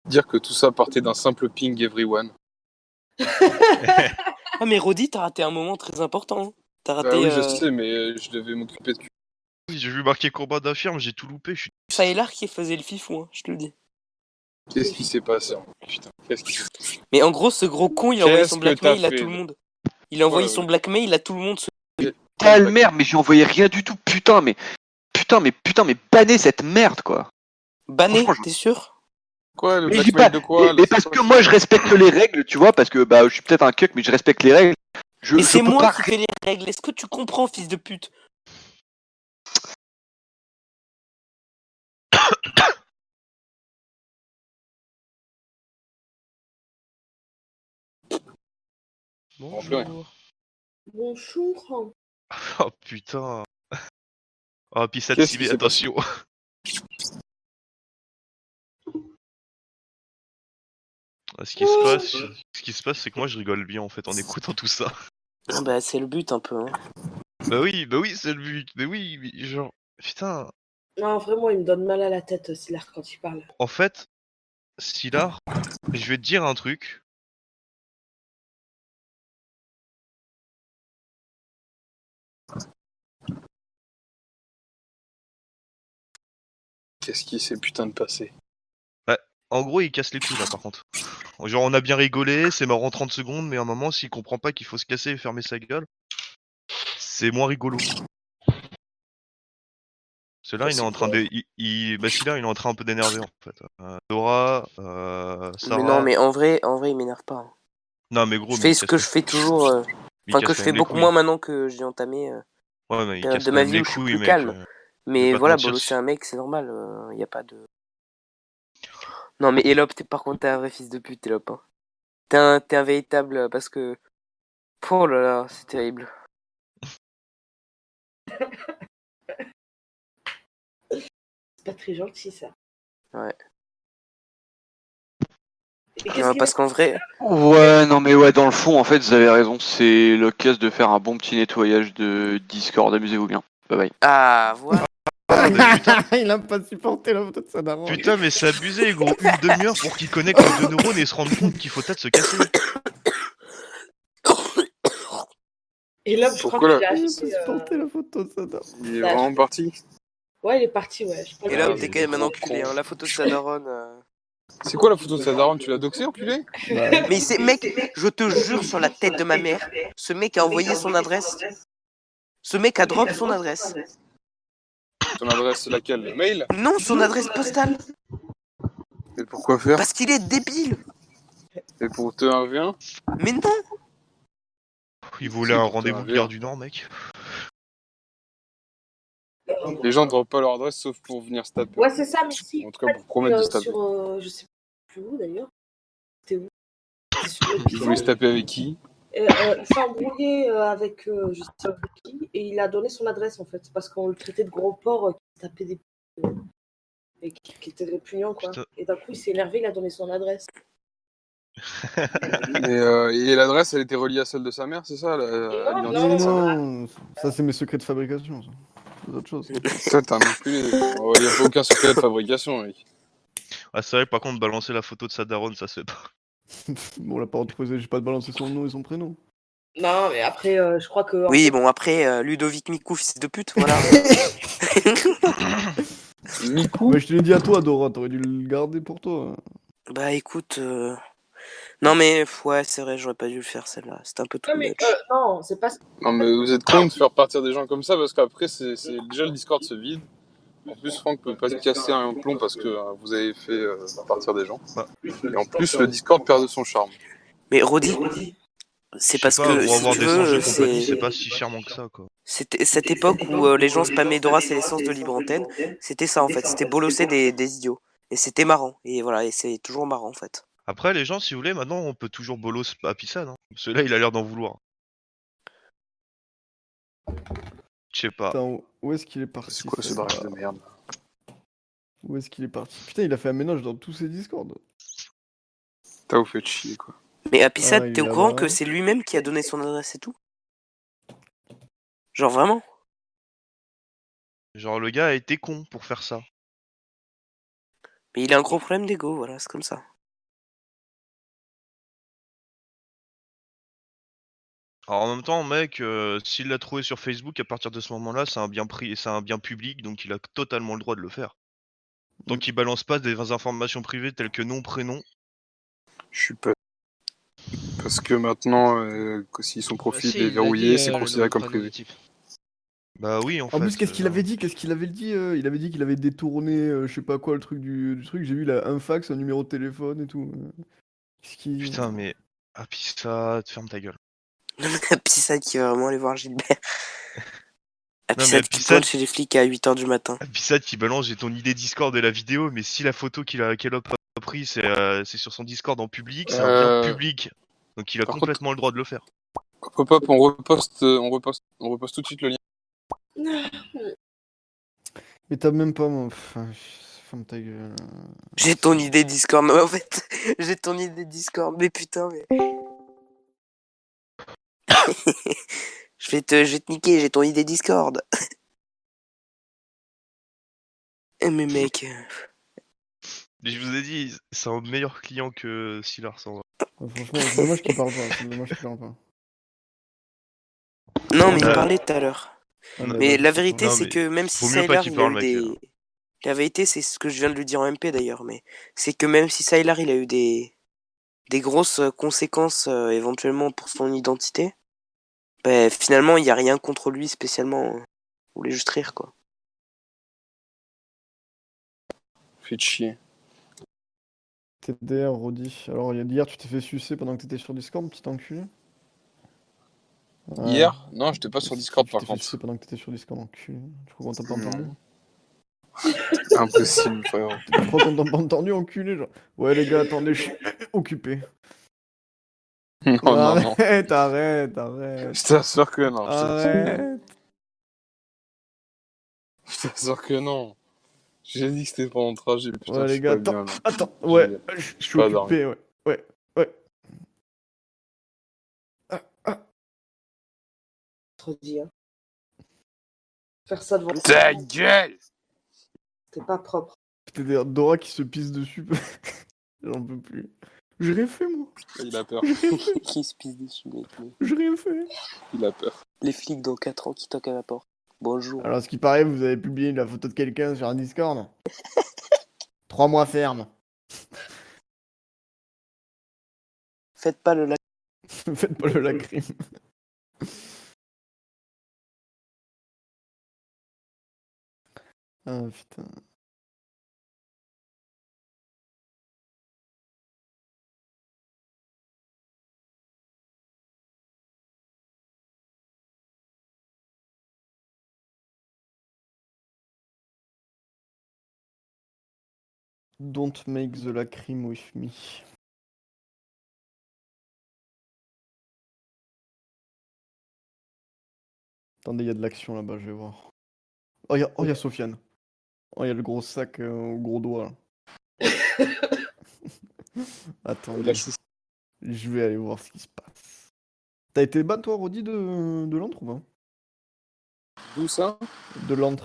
Dire que tout ça partait d'un simple ping everyone. Ah mais Rodi, t'as raté un moment très important. T'as raté. Bah oui, je sais, mais je devais m'occuper de. Oui, j'ai vu marquer combat d'infirme, j'ai tout loupé. Ça est l'art qui faisait le fifou, hein, je te le dis. Qu'est-ce qui s'est passé? Putain, qu'est-ce qui s'est passé? Mais en gros, ce gros con, il a envoyé son Qu'est-ce que t'as blackmail à fait, tout le là? monde. Il a envoyé son blackmail à tout le monde. Quelle merde, mais j'ai envoyé rien du tout, putain, mais bannez cette merde, quoi. Banné, Franchement, t'es sûr? Quoi, le Mais j'ai blackmail pas. de quoi? là, Mais c'est parce quoi, que moi je respecte les règles, tu vois, parce que bah je suis peut-être un cuck, mais je respecte les règles. Mais c'est peux moi pas. qui fais les règles. Est-ce que tu comprends, fils de pute? Bonjour. Bonjour. Oh putain. Oh, puis ça Qu'est-ce te qui s'est passé? attention. Ce qui se passe, c'est que moi je rigole bien en fait en écoutant tout ça. Ah bah c'est le but un peu. Hein. Bah oui, c'est le but. Mais oui, mais genre, putain. Non, vraiment, il me donne mal à la tête, Sylar, quand il parle. En fait, Sylar, je vais te dire un truc. Qu'est-ce qui s'est putain de passé? En gros, il casse les couilles là par contre. Genre, on a bien rigolé, c'est marrant 30 secondes, mais à un moment, s'il comprend pas qu'il faut se casser et fermer sa gueule, c'est moins rigolo. Celui-là, il est en train de. Celui-là, il est en train un peu d'énerver en fait. Dora, Sarah. Mais non, mais en vrai, il m'énerve pas. Hein. Non, mais gros, je fais ce que je fais toujours. Enfin, que je fais beaucoup moins maintenant que j'ai entamé ouais, mais il période casse de ma vie où je suis plus calme. Mais voilà, Bolo, c'est un mec, c'est normal. Y a pas de. Non, mais Elop, par contre, t'es un vrai fils de pute, Elop. Hein. T'es un véritable. Parce que. Oh là là, c'est terrible. C'est pas très gentil, ça. Ouais. Non, parce qu'en vrai. Ouais, non, mais ouais, dans le fond, en fait, vous avez raison. C'est l'occasion de faire un bon petit nettoyage de Discord. Amusez-vous bien. Bye bye. Ah, voilà. Il a pas supporté la photo de sa daronne. Putain, mais c'est abusé, gros. Une demi-heure pour qu'il connecte les deux neurones et se rende compte qu'il faut peut-être se casser. Et là, je crois qu'il a Il a acheté. pas supporté la photo de sa daronne. Il est vraiment parti? Ouais, il est parti, ouais. Et là, t'es quand même un enculé. Hein. La photo de sa daronne. C'est quoi la photo de sa daronne? Tu l'as doxé, enculé? Mais c'est mec, je te jure sur la tête de ma mère, ce mec a envoyé son adresse. Ce mec a drop son adresse. Ton adresse laquelle? Le mail? Non, son adresse postale. Et pourquoi faire? Parce qu'il est débile. Et pour te 1v1? Mais non. Il voulait un rendez-vous de Gare du Nord, mec. Les gens ne droppent pas leur adresse sauf pour venir se taper. Ouais, c'est ça, mais si. En tout cas, pour promettre de se taper. Sur, je sais plus où d'ailleurs. C'était où? Il voulait se taper avec qui? Il s'est embrouillé avec je sais pas qui et il a donné son adresse en fait parce qu'on le traitait de gros porc qui tapait des et qui était répugnant quoi. Putain. Et d'un coup il s'est énervé, il a donné son adresse. Et l'adresse elle était reliée à celle de sa mère, c'est ça? Non, ça c'est mes secrets de fabrication. Ça. C'est autre chose. Ça t'as un enculé. Il n'y a pas aucun secret de fabrication, mec. Ah, c'est vrai, par contre, balancer la photo de sa daronne, ça se fait pas. Bon, on l'a pas retrouvé, j'ai pas balancé son nom et son prénom. Non, mais après, je crois que. Oui, bon, après, Ludovic Mikou, fils de pute, voilà. Mikou? Mais je te l'ai dit à toi, Dora, t'aurais dû le garder pour toi. Bah écoute. Non, mais ouais, c'est vrai, j'aurais pas dû le faire celle-là. C'était un peu trop much. Non, c'est pas. Non, mais vous êtes con de faire partir des gens comme ça parce qu'après, c'est déjà le Discord se vide. En plus, Franck peut pas se casser un plomb parce que vous avez fait partir des gens. Et en plus, le Discord perd de son charme. Mais Rodi, c'est parce que pour avoir si des tu veux, c'est pas si charmant que ça, quoi. C'était cette époque où les gens spammaient Dora, c'est l'essence de libre antenne. C'était ça en fait, c'était bolosser des idiots. Et c'était marrant. Et voilà, et c'est toujours marrant en fait. Après, les gens, si vous voulez, maintenant, on peut toujours bolos à Pissade. Hein. Celui-là, il a l'air d'en vouloir. Je sais pas. Putain, où est-ce qu'il est parti? C'est quoi ce barrage de merde? Où est-ce qu'il est parti? Putain, il a fait un ménage dans tous ses Discords. T'as vous fait chier, quoi. Mais Apissad, t'es au courant là-bas. que c'est lui-même qui a donné son adresse et tout? Genre vraiment? Genre, le gars a été con pour faire ça. Mais il a un gros problème d'ego, voilà, c'est comme ça. Alors en même temps, mec, s'il l'a trouvé sur Facebook, à partir de ce moment-là, c'est un bien c'est un bien public, donc il a totalement le droit de le faire. Tant qu'il balance pas des informations privées telles que nom, prénom. Je suis pas. Parce que maintenant, si son profil est verrouillé, c'est considéré comme privé. Bah oui, en fait. En plus, qu'est-ce qu'il avait dit? Qu'est-ce qu'il avait dit? Il avait dit qu'il avait détourné, je sais pas quoi, le truc du truc. J'ai vu, il a un fax, un numéro de téléphone et tout. Qu'est-ce qu'il... Putain, mais... Ah, Pissa, ferme ta gueule. Pissade qui va vraiment aller voir Gilbert. Pissade qui pointe chez les flics à 8h du matin. Pissade qui balance, j'ai ton idée Discord de la vidéo, mais si la photo qu'elle a pris, c'est sur son Discord en public, c'est un bien public. Donc il a complètement le droit de le faire. Hop, hop, on reposte tout de suite le lien. Mais t'as même pas mon... Ferme ta gueule. J'ai ton idée Discord, mais en fait, j'ai ton idée Discord, mais putain, mais... je vais te niquer, j'ai ton idée Discord. Mais mec... Je vous ai dit, c'est un meilleur client que Sylar sans. Franchement, c'est dommage qu'il parle pas, c'est dommage qu'il parle pas. Non, mais il parlait tout à l'heure. Ah, mais la vérité, c'est que même si Sylar, il a eu des... La vérité, c'est ce que je viens de lui dire en MP d'ailleurs, mais c'est que même si Sylar, il a eu des grosses conséquences éventuellement pour son identité, bah, finalement, il n'y a rien contre lui spécialement. On voulait juste rire, quoi. Fait chier. TDR, Rodi. Alors, hier, tu t'es fait sucer pendant que t'étais sur Discord, petit enculé? Hier? Non, j'étais pas sur Discord par contre. Tu t'es fait sucer pendant que t'étais sur Discord, enculé. Tu crois qu'on t'a pas entendu? Impossible, frère. Tu crois qu'on t'a pas entendu, enculé, genre? Ouais, les gars, attendez, je suis occupé. Non, arrête, non. arrête. Je t'assure que non. Arrête. Je t'assure que non. J'ai dit que c'était pendant le trajet. Putain, Ouais, les gars, attends. Ouais, je suis occupé, ouais. Trop dit, hein. Faire ça devant ta gueule. C'était pas propre. C'était Dora qui se pisse dessus. J'en peux plus. J'ai rien fait, moi. Il a peur. Qui se pisse dessus, mec? J'ai rien fait. Il a peur. Les flics dans 4 ans qui toquent à la porte. Bonjour. Alors, ce qui paraît, vous avez publié la photo de quelqu'un sur un Discord. 3 mois ferme. Faites pas le Faites pas le lacryme. Ah putain. Don't make the lacryme with me. Attendez, il y a de l'action là-bas, je vais voir. Oh, il y a Sofiane. Oh, il y a le gros sac au gros doigt. Attendez. Je vais aller voir ce qui se passe. T'as été ban, toi, Rodi, de l'antre ou pas? D'où ça? De l'antre.